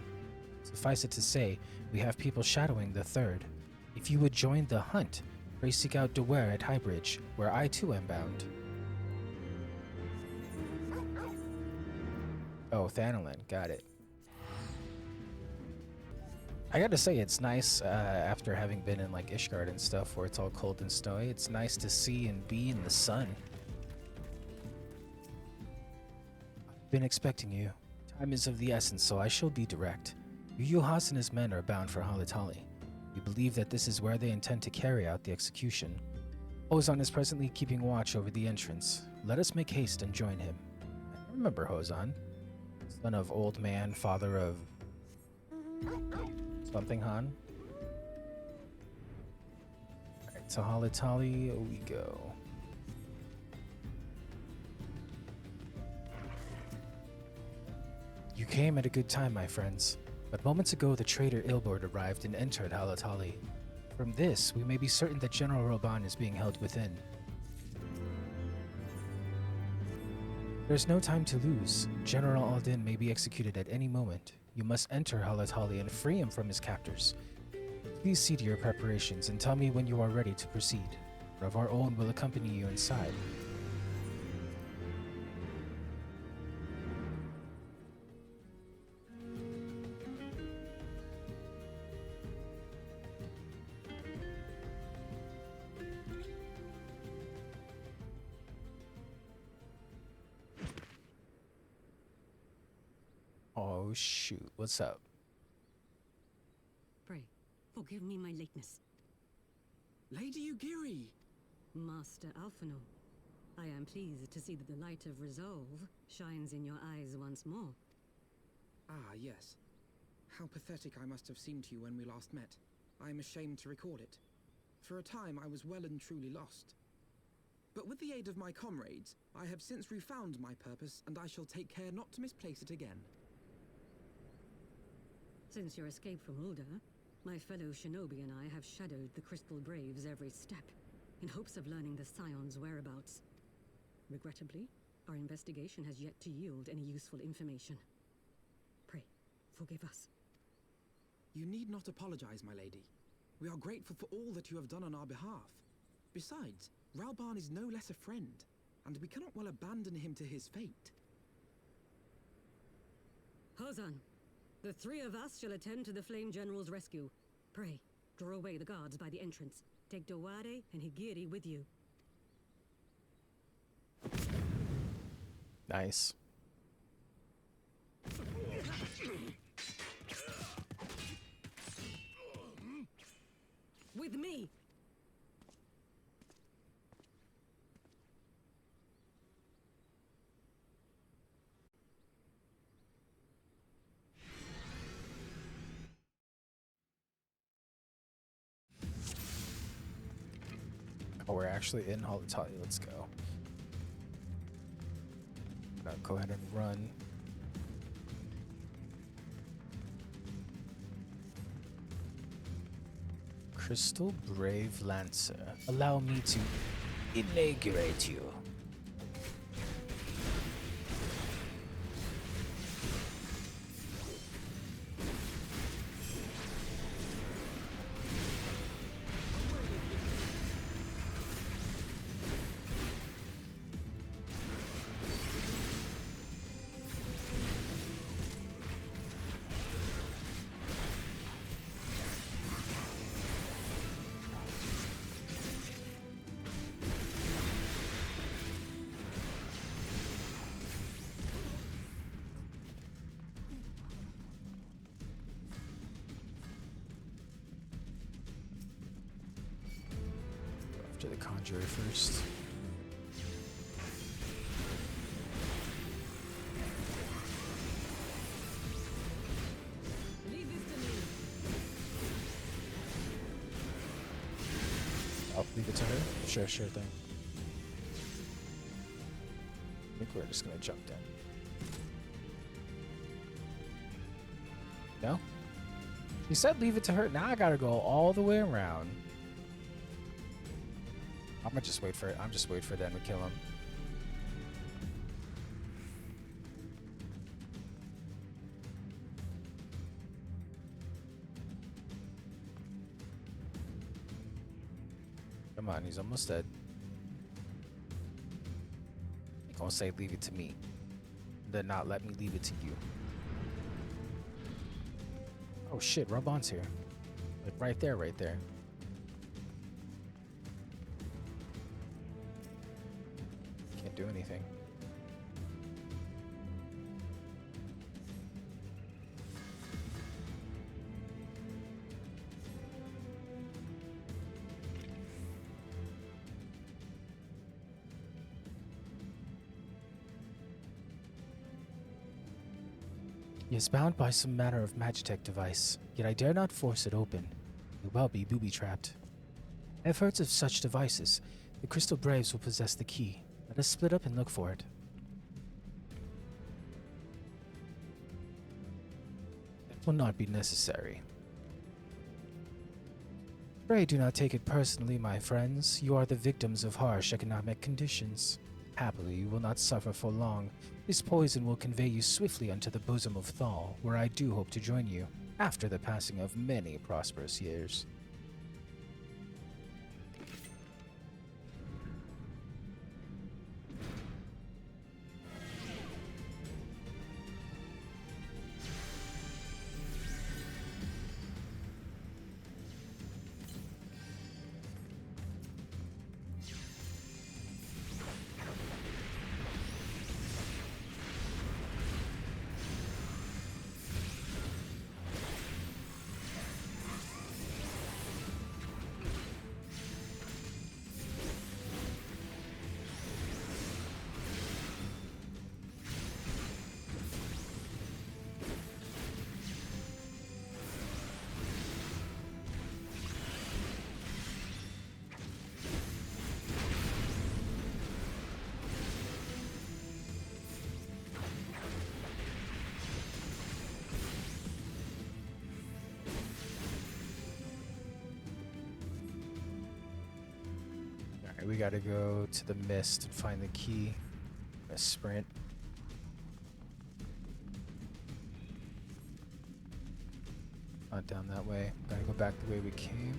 Suffice it to say, we have people shadowing the 3rd. If you would join the hunt, pray seek out Deware at Highbridge, where I too am bound. Oh, Thanolin, got it. I gotta say, it's nice, after having been in like Ishgard and stuff where it's all cold and snowy, it's nice to see and be in the sun. I've been expecting you. Time is of the essence, so I shall be direct. Yuhas and his men are bound for Halitali. We believe that this is where they intend to carry out the execution. Hozan is presently keeping watch over the entrance. Let us make haste and join him. I remember Hozan. Son of Old Man, father of... something Han. Alright, to Halitali we go. You came at a good time, my friends. But moments ago, the traitor Ilbord arrived and entered Halitali. From this, we may be certain that General Roban is being held within. There's no time to lose. General Aldin may be executed at any moment. You must enter Halitali and free him from his captors. Please see to your preparations and tell me when you are ready to proceed. One of our own will accompany you inside. Oh shoot, what's up? Pray, forgive me my lateness. Lady Ugiri! Master Alphino, I am pleased to see that the light of resolve shines in your eyes once more. Ah, yes. How pathetic I must have seemed to you when we last met. I am ashamed to recall it. For a time I was well and truly lost. But with the aid of my comrades, I have since refound my purpose, and I shall take care not to misplace it again. Since your escape from Ulda, my fellow shinobi and I have shadowed the Crystal Braves every step, in hopes of learning the Scion's whereabouts. Regrettably, our investigation has yet to yield any useful information. Pray, forgive us. You need not apologize, my lady. We are grateful for all that you have done on our behalf. Besides, Rauban is no less a friend, and we cannot well abandon him to his fate. Hozan, the 3 of us shall attend to the Flame General's rescue. Pray, draw away the guards by the entrance. Take Deware and Higiri with you. Nice. With me! Oh, we're actually in Halitali. Let's go. Go ahead and run. Crystal Brave Lancer. Allow me to inaugurate you. To the Conjurer first. Leave this to me. Leave it to her? Sure thing. I think we're just gonna jump in. No? She said leave it to her. Now I gotta go all the way around. I'm gonna just wait for it. I'm just waiting for them to kill him. Come on, he's almost dead. They're gonna say leave it to me. Then not let me leave it to you. Oh shit, Rub-On's here. Like right there, right there. Can't do anything. He is bound by some manner of magitech device, yet I dare not force it open. He may well be booby-trapped. I have heard of such devices. The Crystal Braves will possess the key. Let us split up and look for it. That will not be necessary. Pray do not take it personally, my friends. You are the victims of harsh economic conditions. Happily, you will not suffer for long. This poison will convey you swiftly unto the bosom of Thal, where I do hope to join you, after the passing of many prosperous years. We gotta go to the mist and find the key. A sprint. Not down that way. Gotta go back the way we came.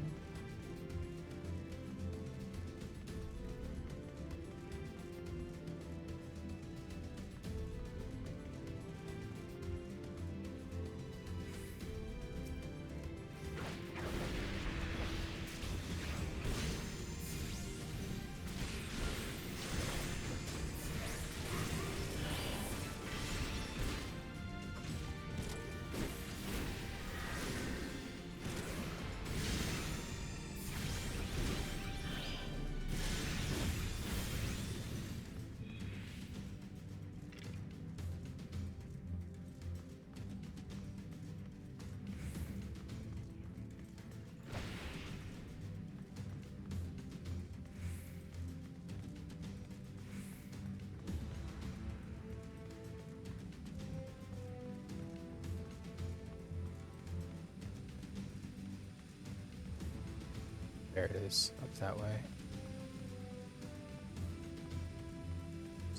There it is, up that way.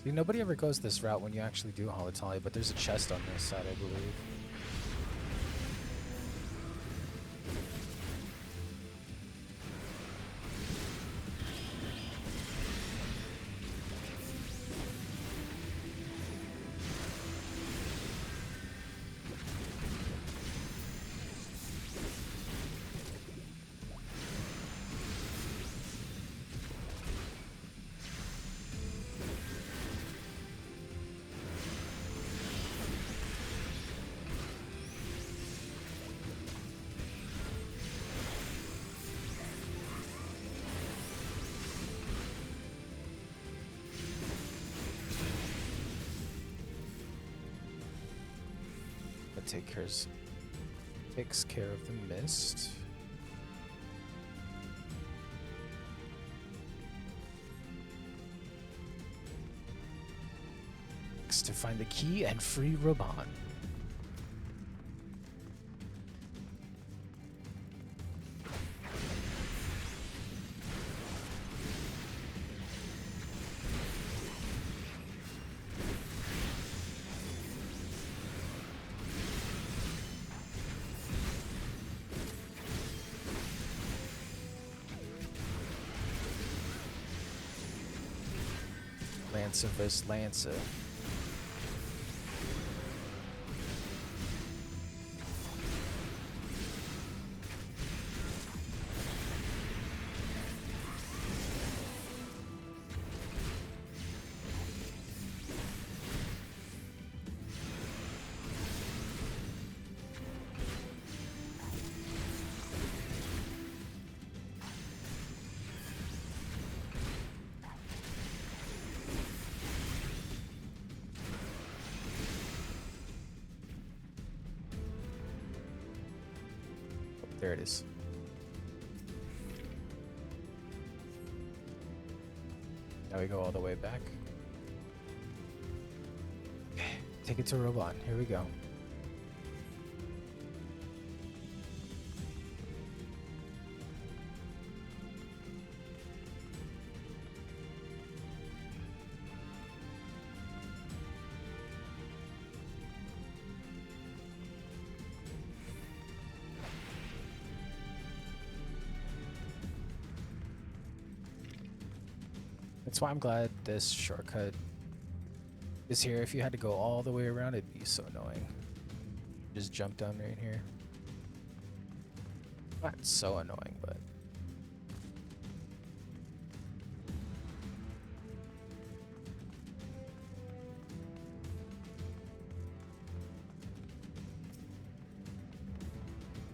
See, nobody ever goes this route when you actually do Holotali, but there's a chest on this side, I believe. Takes care of the mist. FFX to find the key and free Roban. Lancer vs. Lancer. There it is. Now we go all the way back. Okay, take it to Roban. Here we go. That's why I'm glad this shortcut is here. If you had to go all the way around, it'd be so annoying. Just jump down right here. Not so annoying, but...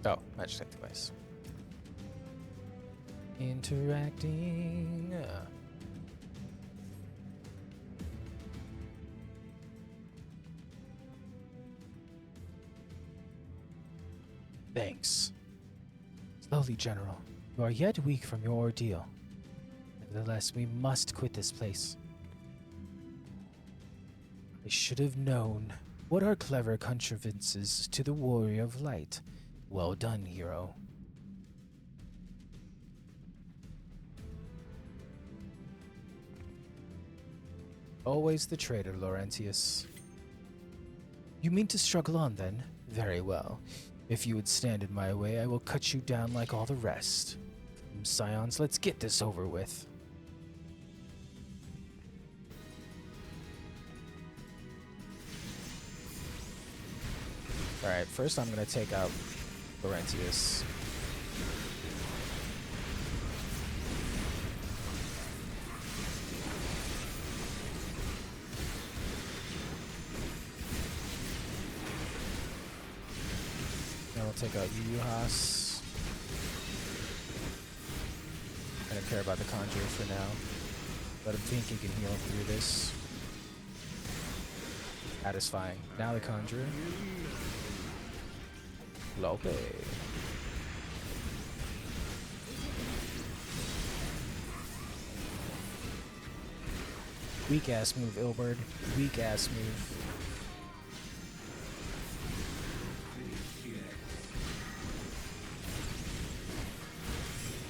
Oh, magic detect device. Interacting. Thanks. Slowly, General. You are yet weak from your ordeal. Nevertheless, we must quit this place. I should have known. What are clever contrivances to the Warrior of Light? Well done, hero. Always the traitor, Laurentius. You mean to struggle on, then? Very well. If you would stand in my way, I will cut you down like all the rest. Scions, let's get this over with. Alright, first I'm going to take out Laurentius. Take out Yuhas. I don't care about the Conjure for now. Let him think he can heal through this. Satisfying. Now the Conjurer. Lope. Weak ass move, Ilberd. Weak ass move.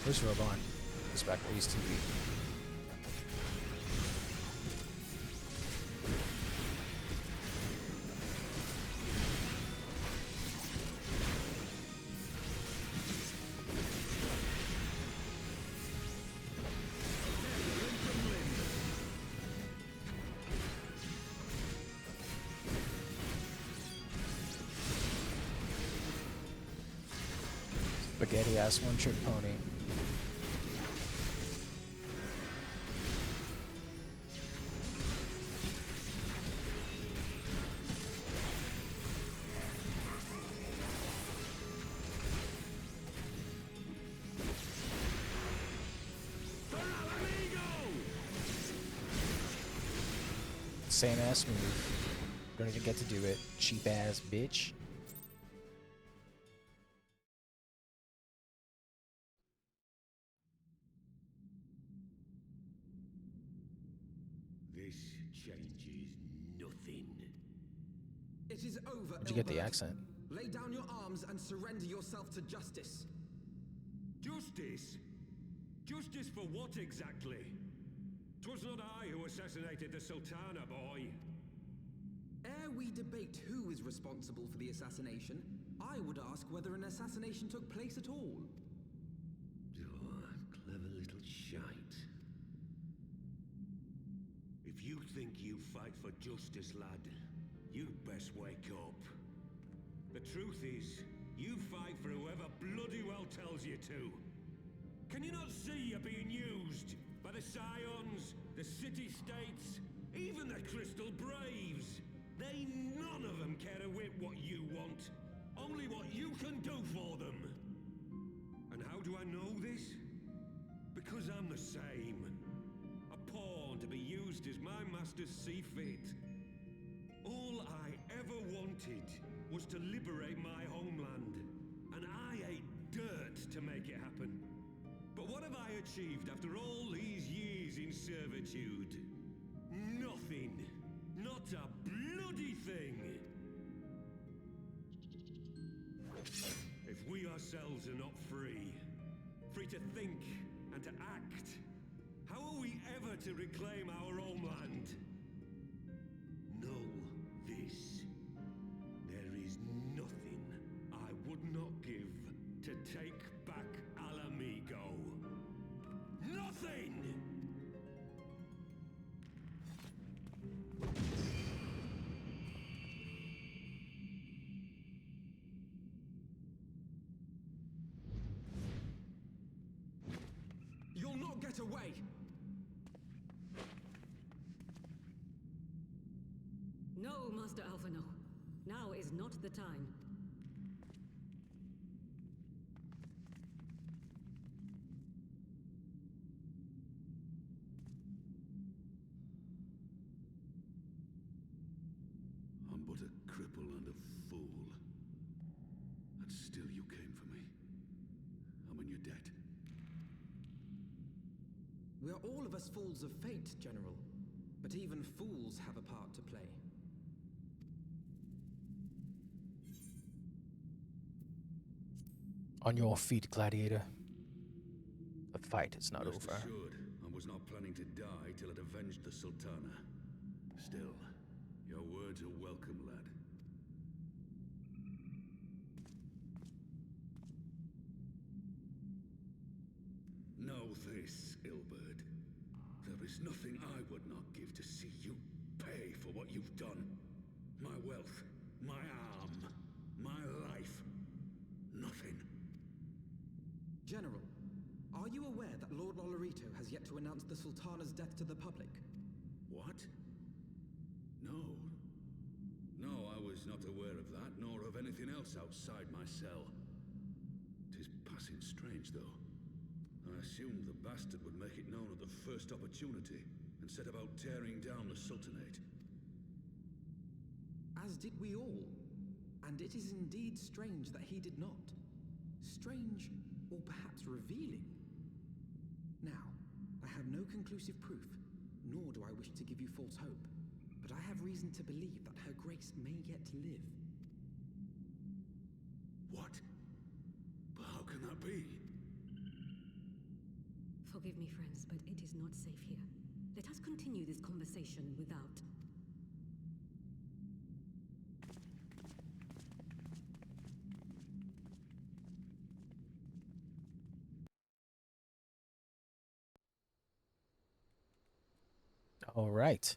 Where's Roban? He's back to East TV. Spaghetti ass one trick pony. Insane ass move. Don't even get to do it. Cheap ass bitch. This changes nothing. It is over, Where'd you get the Ilbert. accent? Lay down your arms and surrender yourself to justice. Justice? Justice for what exactly? 'Twas not I who assassinated the Sultana, boy. Ere we debate who is responsible for the assassination, I would ask whether an assassination took place at all. Oh, clever little shite. If you think you fight for justice, lad, you'd best wake up. The truth is, you fight for whoever bloody well tells you to. Can you not see you're being used? By the Scions, the City-States, even the Crystal Braves. They none of them care a whit what you want. Only what you can do for them. And how do I know this? Because I'm the same. A pawn to be used as my masters see fit. All I ever wanted was to liberate my homeland. And I ate dirt to make it happen. But what have I achieved after all these years in servitude? Nothing. Not a bloody thing. If we ourselves are not free, free to think and to act, how are we ever to reclaim our homeland? Know this. There is nothing I would not give to take back Alamigo. Nothing! You'll not get away! No, Master Alphino. Now is not the time. I'm but a cripple and a fool. And still you came for me. I'm in your debt. We are all of us fools of fate, General. But even fools have a part to play. On your feet, gladiator. The fight is not Rest over. assured, I was not planning to die till it avenged the Sultana. Still, your words are welcome, lad. Know this, Ilbert. There is nothing I would not give to see you pay for what you've done. My wealth, my arm, my life. Nothing. General, are you aware that Lord Olorito has yet to announce the Sultana's death to the public? What? No. No, I was not aware of that, nor of anything else outside my cell. 'Tis passing strange, though. I assumed the bastard would make it known at the first opportunity, and set about tearing down the Sultanate. As did we all. And it is indeed strange that he did not. Strange, or perhaps revealing. Now, I have no conclusive proof, nor do I wish to give you false hope, but I have reason to believe that Her Grace may yet live. What? But how can that be? Forgive me, friends, but it is not safe here. Let us continue this conversation without. All right.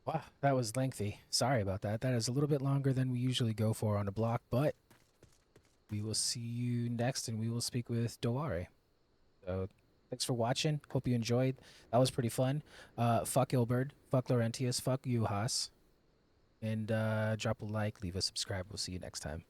Wow, that was lengthy. Sorry about that. That is a little bit longer than we usually go for on a block, but we will see you next and we will speak with Doware. So thanks for watching. Hope you enjoyed. That was pretty fun. Fuck Ilbert. Fuck Laurentius. Fuck you, Haas. And drop a like, leave a subscribe. We'll see you next time.